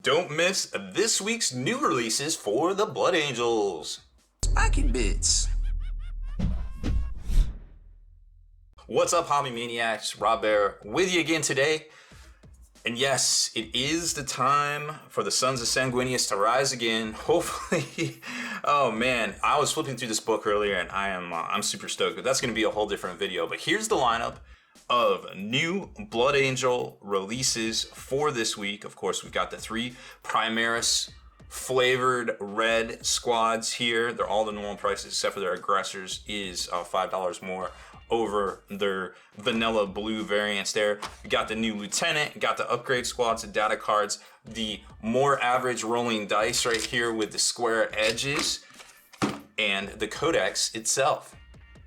Don't miss this week's new releases for the Blood Angels. Spiking bits. What's up, hobby maniacs? Rob Baer with you again today. And yes, it is the time for the Sons of Sanguinius to rise again. Hopefully, oh man, I was flipping through this book earlier and I'm super stoked, but that's going to be a whole different video. But here's the lineup of new Blood Angel releases for this week. Of course, we've got the 3 Primaris flavored red squads here. They're all the normal prices except for their aggressors is $5 more over their vanilla blue variants there. We got the new lieutenant, got the upgrade squads and data cards, the more average rolling dice right here with the square edges, and the codex itself.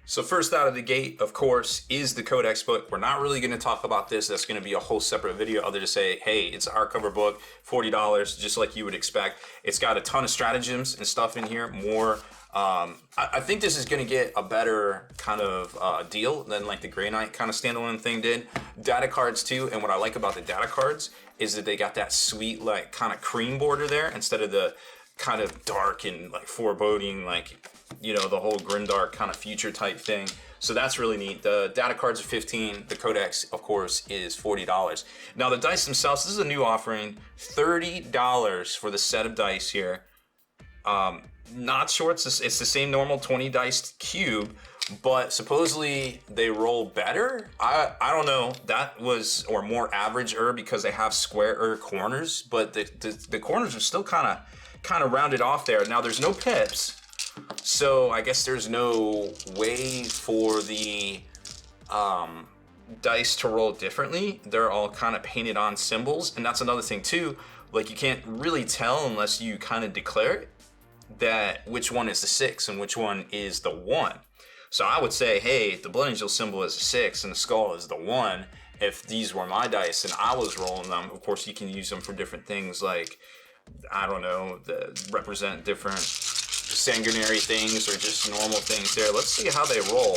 So first out of the gate, of course, is the codex book. We're not really going to talk about this. That's going to be a whole separate video other to say, hey, it's a hardcover book, $40, just like you would expect. It's got a ton of stratagems and stuff in here, more. I think this is going to get a better kind of deal than like the Grey Knight kind of standalone thing did. Data cards too, and what I like about the data cards is that they got that sweet like kind of cream border there instead of the kind of dark and like foreboding, like, you know, the whole grimdark kind of future type thing. So that's really neat. The data cards are $15. The codex, of course, is $40. Now the dice themselves, this is a new offering, $30 for the set of dice here. Not sure it's the same normal 20 diced cube, but supposedly they roll better. I don't know. That was, or more average-er because they have square corners, but the corners are still kind of rounded off there. Now there's no pips, so I guess there's no way for the dice to roll differently. They're all kind of painted on symbols, and that's another thing too. Like, you can't really tell unless you kind of declare it that which one is the 6 and which one is the 1. So I would say, hey, the Blood Angel symbol is a 6 and the skull is the 1. If these were my dice and I was rolling them, of course you can use them for different things, like, I don't know, represent different sanguinary things or just normal things there. Let's see how they roll.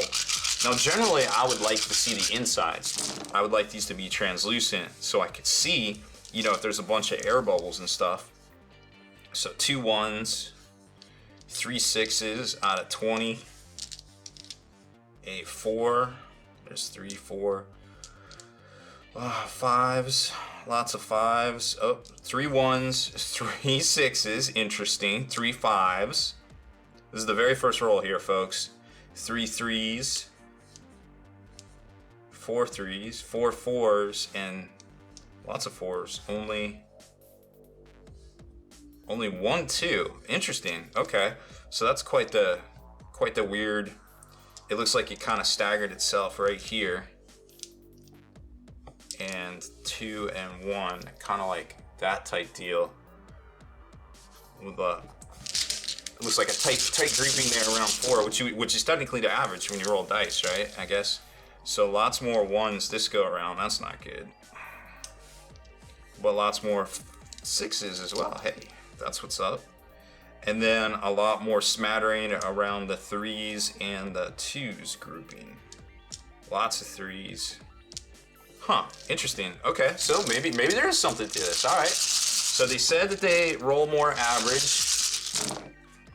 Now generally I would like to see the insides. I would like these to be translucent so I could see, you know, if there's a bunch of air bubbles and stuff. So 2 1s, 3 6s out of 20, a 4, there's 3 4, 5s, lots of 5s, oh, 3 1s, 3 6s, interesting, 3 5s. This is the very first roll here, folks. 3 3s, 4 3s, 4 4s, and lots of 4s. Only 1 2. Interesting. Okay, so that's quite the weird. It looks like it kind of staggered itself right here. And 2 and 1, kind of like that type deal. With it looks like a tight grouping there around 4, which is technically the average when you roll dice, right? I guess. So lots more 1s this go around. That's not good. But lots more 6s as well. Hey, that's what's up. And then a lot more smattering around the 3s and the 2s grouping. Lots of 3s. Huh, interesting. Okay, so maybe there is something to this. All right. So they said that they roll more average.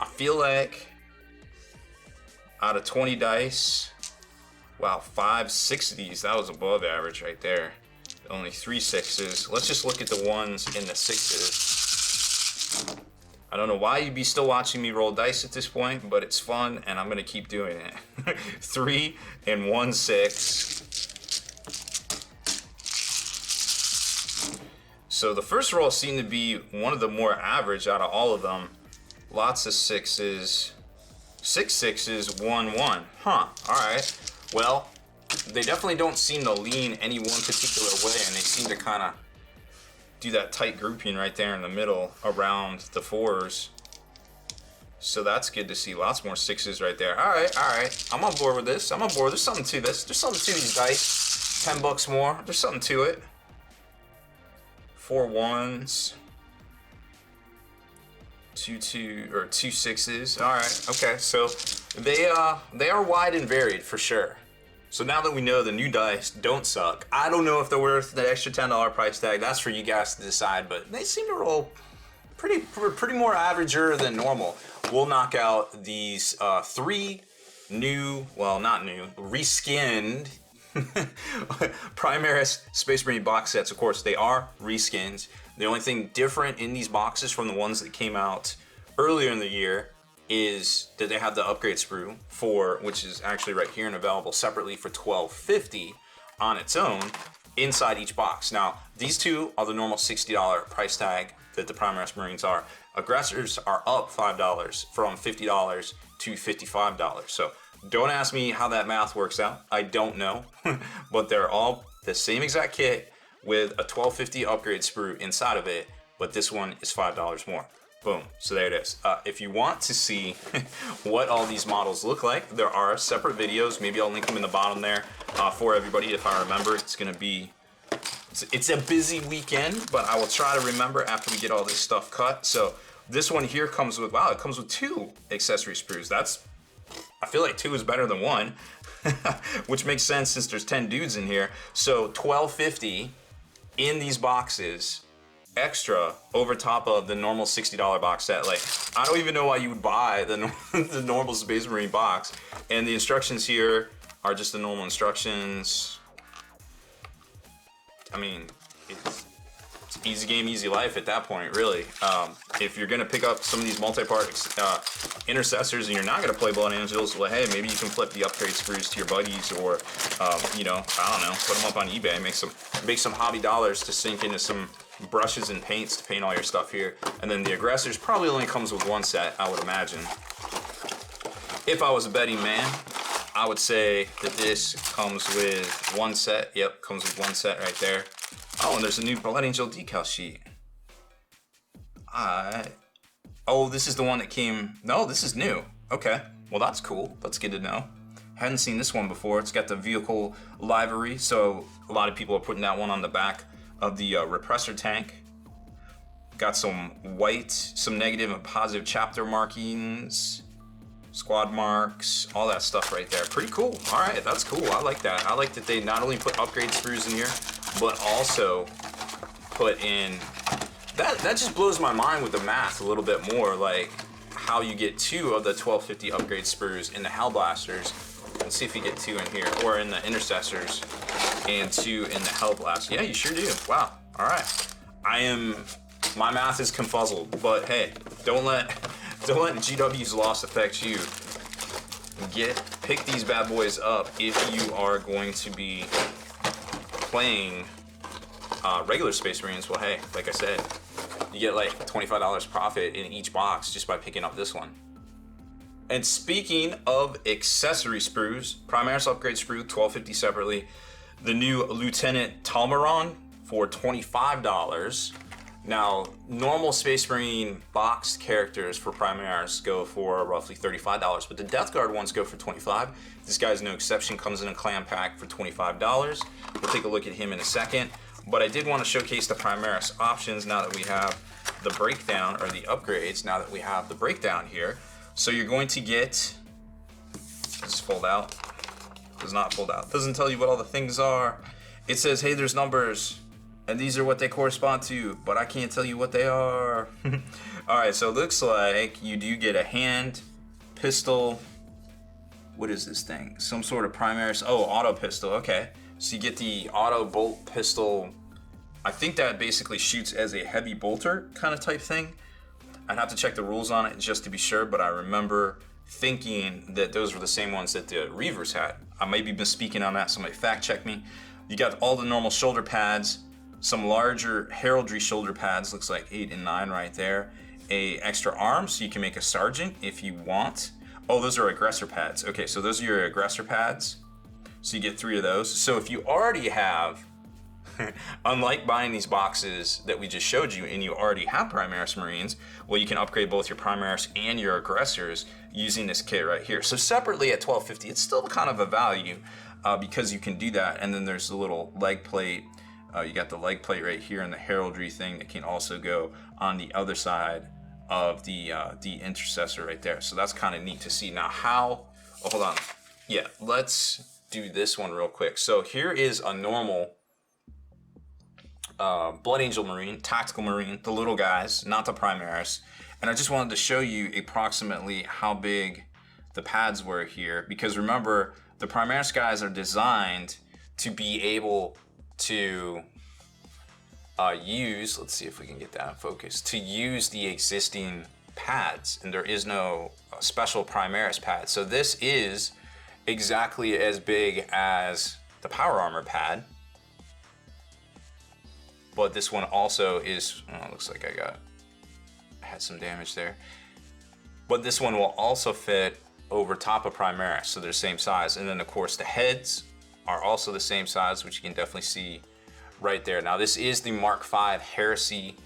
I feel like out of 20 dice, wow, 5 6 of these, that was above average right there. Only 3 6s. Let's just look at the 1s and the 6s. I don't know why you'd be still watching me roll dice at this point, but it's fun and I'm gonna keep doing it. 3 and 1 6. So the first roll seemed to be one of the more average out of all of them. Lots of 6s, 6 6s, 1 1. Huh, alright. Well, they definitely don't seem to lean any one particular way, and they seem to kind of do that tight grouping right there in the middle around the 4s. So that's good to see. Lots more 6s right there. Alright. I'm on board with this. I'm on board. There's something to this. There's something to these dice. $10 more. There's something to it. 4 1s. 2 6s. Alright, okay. So they are wide and varied for sure. So now that we know the new dice don't suck, I don't know if they're worth the extra $10 price tag. That's for you guys to decide, but they seem to roll pretty more averager than normal. We'll knock out these 3 new, well, not new, reskinned Primaris Space Marine box sets. Of course, they are reskins. The only thing different in these boxes from the ones that came out earlier in the year is that they have the upgrade sprue for, which is actually right here and available separately for $12.50 on its own inside each box. Now, these two are the normal $60 price tag that the Primaris Marines are. Aggressors are up $5 from $50 to $55. So don't ask me how that math works out. I don't know, but they're all the same exact kit with a $12.50 upgrade sprue inside of it, but this one is $5 more. Boom. So there it is. If you want to see what all these models look like, there are separate videos. Maybe I'll link them in the bottom there for everybody if I remember. It's going to be, it's a busy weekend, but I will try to remember after we get all this stuff cut. So this one here comes with, wow, it comes with 2 accessory sprues. That's, I feel like 2 is better than 1, which makes sense since there's 10 dudes in here. So $12.50 in these boxes, extra over top of the normal $60 box set. Like, I don't even know why you would buy the normal Space Marine box. And the instructions here are just the normal instructions. I mean, it's easy game, easy life at that point, really. If you're gonna pick up some of these multi-part intercessors and you're not gonna play Blood Angels, well, hey, maybe you can flip the upgrade sprues to your buddies, or you know, I don't know, put them up on eBay, make some hobby dollars to sink into some brushes and paints to paint all your stuff here. And then the aggressors probably only comes with 1 set, I would imagine. If I was a betting man, I would say that this comes with 1 set. Yep, comes with 1 set right there. Oh, and there's a new Blood Angel decal sheet. Oh, this is the one that came, no, this is new. Okay, well that's cool, that's good to know. Hadn't seen this one before. It's got the vehicle livery, so a lot of people are putting that one on the back of the repressor tank. Got some white, some negative and positive chapter markings, squad marks, all that stuff right there. Pretty cool. All right, that's cool. I like that. I like that they not only put upgrade sprues in here, but also put in, that just blows my mind with the math a little bit more, like how you get 2 of the $12.50 upgrade sprues in the Hellblasters. Let's see if you get 2 in here, or in the Intercessors, and 2 in the Hellblast. Yeah, you sure do. Wow. All right. My math is confuzzled, but hey, don't let GW's loss affect you. Pick these bad boys up if you are going to be playing regular Space Marines. Well, hey, like I said, you get like $25 profit in each box just by picking up this one. And speaking of accessory sprues, Primaris upgrade sprue, $12.50 separately. The new Lieutenant Tolmeron for $25. Now, normal Space Marine boxed characters for Primaris go for roughly $35, but the Death Guard ones go for $25. This guy's no exception, comes in a clan pack for $25. We'll take a look at him in a second, but I did want to showcase the Primaris options now that we have the breakdown, or the upgrades, now that we have the breakdown here. So you're going to get, does this fold out? Does not fold out. Doesn't tell you what all the things are. It says, hey, there's numbers, and these are what they correspond to, but I can't tell you what they are. All right, so it looks like you do get a hand pistol. What is this thing? Some sort of Primaris, oh, auto pistol, okay. So you get the auto bolt pistol. I think that basically shoots as a heavy bolter kind of type thing. I'd have to check the rules on it just to be sure, but I remember thinking that those were the same ones that the Reavers had. I may be misspeaking on that, somebody fact check me. You got all the normal shoulder pads, some larger heraldry shoulder pads, looks like 8 and 9 right there. A extra arm, so you can make a sergeant if you want. Oh, those are aggressor pads. Okay, so those are your aggressor pads. So you get 3 of those. So if you already have, unlike buying these boxes that we just showed you and you already have Primaris Marines, well, you can upgrade both your Primaris and your aggressors using this kit right here. So separately at $12.50, it's still kind of a value because you can do that. And then there's the little leg plate. You got the leg plate right here and the heraldry thing that can also go on the other side of the intercessor right there. So that's kind of neat to see. Now how, oh, hold on. Yeah, let's do this one real quick. So here is a normal Blood Angel Marine, Tactical Marine, the little guys, not the Primaris. And I just wanted to show you approximately how big the pads were here, because remember, the Primaris guys are designed to be able to use, let's see if we can get that in focus, to use the existing pads, and there is no special Primaris pad. So this is exactly as big as the Power Armor pad, but this one also is, oh, looks like I had some damage there, but this one will also fit over top of Primaris, so they're the same size. And then of course the heads are also the same size, which you can definitely see right there. Now this is the Mark V Heresy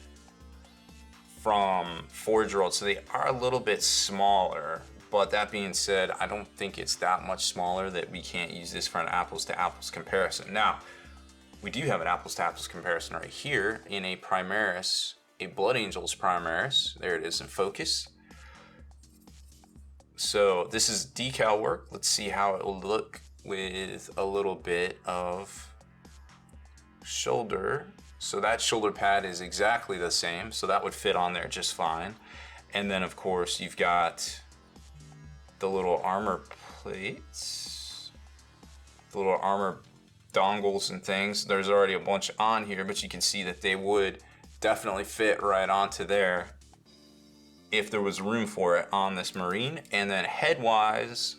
from Forge World, so they are a little bit smaller, but that being said, I don't think it's that much smaller that we can't use this for an apples to apples comparison. Now, we do have an apples to apples comparison right here in a Primaris, a Blood Angels Primaris. There it is in focus. So this is decal work. Let's see how it will look with a little bit of shoulder. So that shoulder pad is exactly the same, so that would fit on there just fine. And then of course you've got the little armor plates, the little armor dongles and things. There's already a bunch on here, but you can see that they would definitely fit right onto there if there was room for it on this Marine. And then head-wise,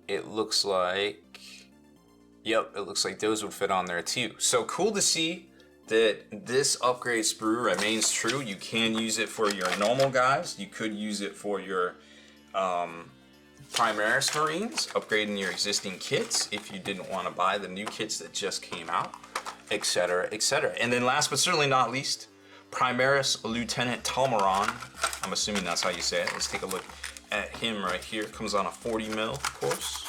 it looks like, yep, it looks like those would fit on there too. So cool to see that this upgrade sprue remains true. You can use it for your normal guys. You could use it for your Primaris Marines, upgrading your existing kits if you didn't want to buy the new kits that just came out, etc., etc. And then last but certainly not least, Primaris Lieutenant Tolmeron. I'm assuming that's how you say it. Let's take a look at him right here. Comes on a 40 mil, of course.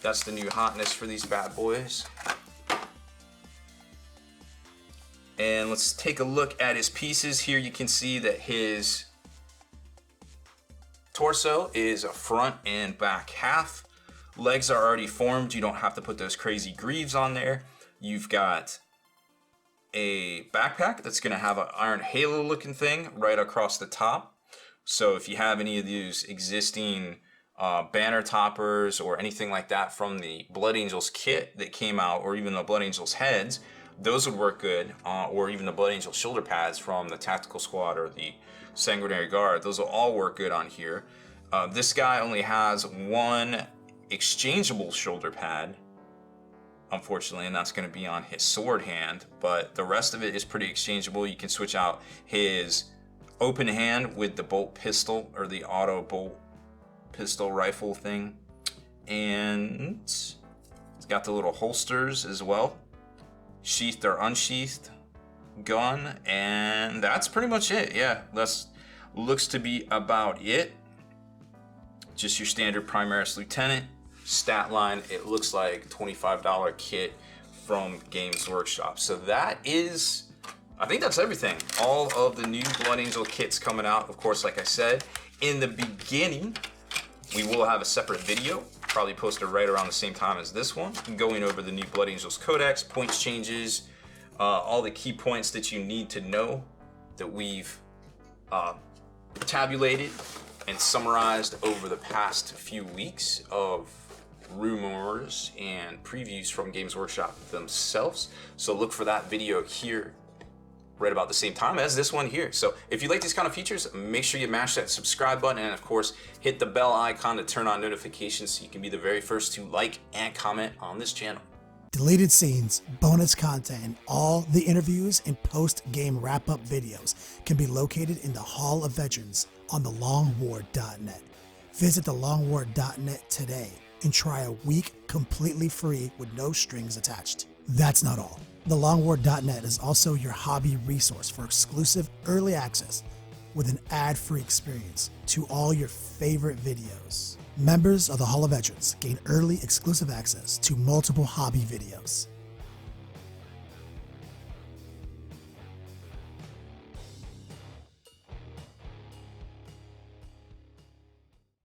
That's the new hotness for these bad boys. And let's take a look at his pieces. Here you can see that his torso is a front and back half. Legs are already formed. You don't have to put those crazy greaves on there. You've got a backpack that's gonna have an iron halo looking thing right across the top. So if you have any of these existing banner toppers or anything like that from the Blood Angels kit that came out, or even the Blood Angels heads, those would work good, or even the Blood Angel shoulder pads from the Tactical Squad or the Sanguinary Guard. Those will all work good on here. This guy only has one exchangeable shoulder pad, unfortunately, and that's going to be on his sword hand, but the rest of it is pretty exchangeable. You can switch out his open hand with the bolt pistol or the auto bolt pistol rifle thing, and it's got the little holsters as well, sheathed or unsheathed gun, and that's pretty much it. Yeah, that's looks to be about it. Just your standard Primaris Lieutenant. Stat line, it looks like $25 kit from Games Workshop. So that is, I think that's everything. All of the new Blood Angel kits coming out. Of course, like I said, in the beginning, we will have a separate video, probably posted right around the same time as this one, going over the new Blood Angels Codex, points changes, all the key points that you need to know that we've tabulated and summarized over the past few weeks of rumors and previews from Games Workshop themselves. So look for that video here right about the same time as this one here. So if you like these kind of features, make sure you mash that subscribe button, and of course hit the bell icon to turn on notifications so you can be the very first to like and comment on this channel. Deleted scenes, bonus content, and all the interviews and post-game wrap-up videos can be located in the Hall of Veterans on thelongwar.net. Visit thelongwar.net today and try a week completely free with no strings attached. That's not all. Thelongwar.net is also your hobby resource for exclusive early access with an ad-free experience to all your favorite videos. Members of the Hall of Veterans gain early exclusive access to multiple hobby videos.